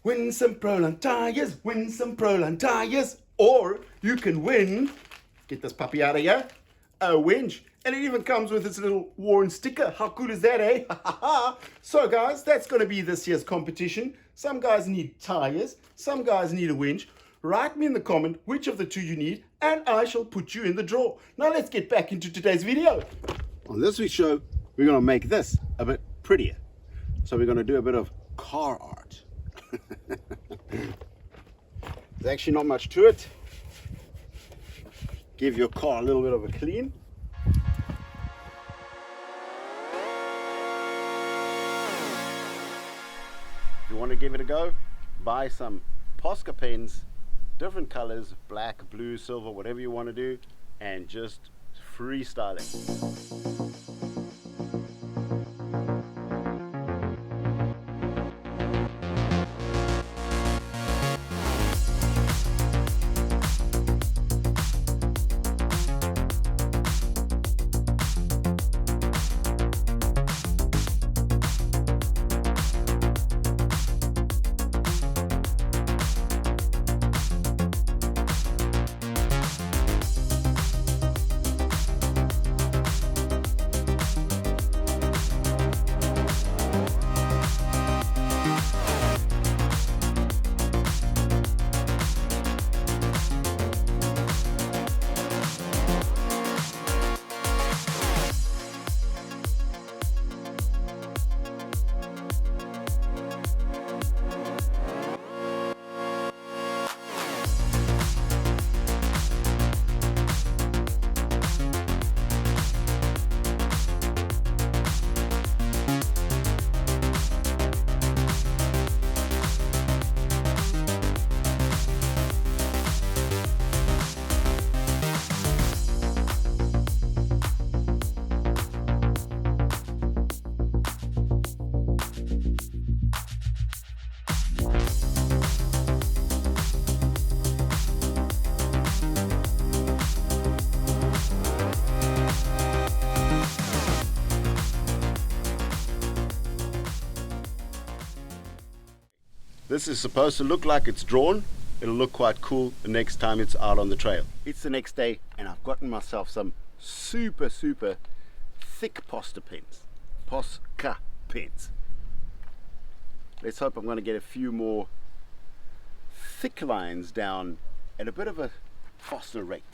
Win some Proline tyres, win some Proline tyres. Or you can win, get this puppy out of here, a winch. And it even comes with its little worn sticker. How cool is that, eh? So guys, that's going to be this year's competition. Some guys need tyres, some guys need a winch. Write me in the comment which of the two you need, and I shall put you in the draw. Now let's get back into today's video. On this week's show, we're going to make this a bit prettier. So we're going to do a bit of car art. There's actually not much to it. Give your car a little bit of a clean. If you want to give it a go, buy some Posca pens, different colors, black, blue, silver, whatever you want to do, and just freestyle it. This is supposed to look like it's drawn. It'll look quite cool the next time it's out on the trail. It's the next day and I've gotten myself some super thick Posca pens. Let's hope I'm going to get a few more thick lines down at a bit of a faster rate.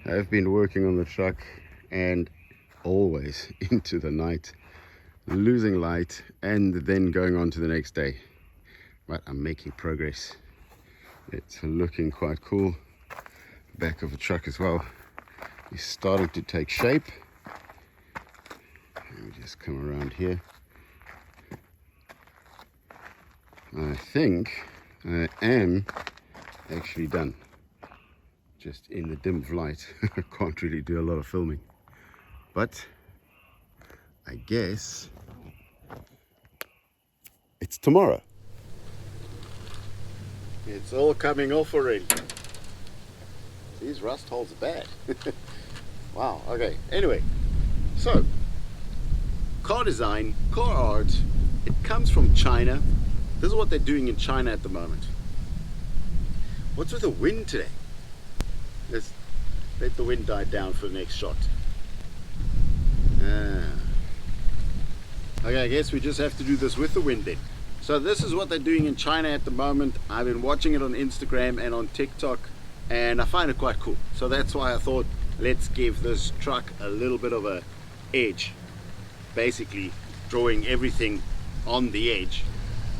I've been working on the truck and always into the night, losing light and then going on to the next day. But I'm making progress. It's looking quite cool. Back of the truck as well is starting to take shape. Let me just come around here. I think I am actually done. Just in the dim of light, I can't really do a lot of filming. But I guess it's tomorrow. It's all coming off already. These rust holes are bad. Wow, okay. Anyway, so car design, car art, it comes from China. This is what they're doing in China at the moment. What's with the wind today? Let's let the wind die down for the next shot. Okay, I guess we just have to do this with the wind then. So this is what they're doing in China at the moment. I've been watching it on Instagram and on TikTok, and I find it quite cool. So that's why I thought, let's give this truck a little bit of a edge. Basically drawing everything on the edge.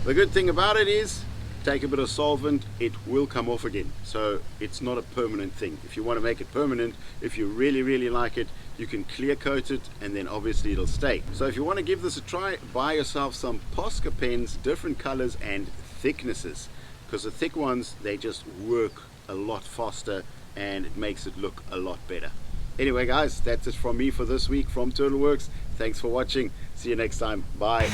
The good thing about it is, take a bit of solvent, it will come off again. So it's not a permanent thing. If you want to make it permanent, if you really like it, you can clear coat it and then obviously it'll stay. So if you want to give this a try, buy yourself some Posca pens, different colors and thicknesses, because the thick ones, they just work a lot faster and it makes it look a lot better. Anyway guys, that's it from me for this week from Turtle Worx. Thanks for watching. See you next time. Bye.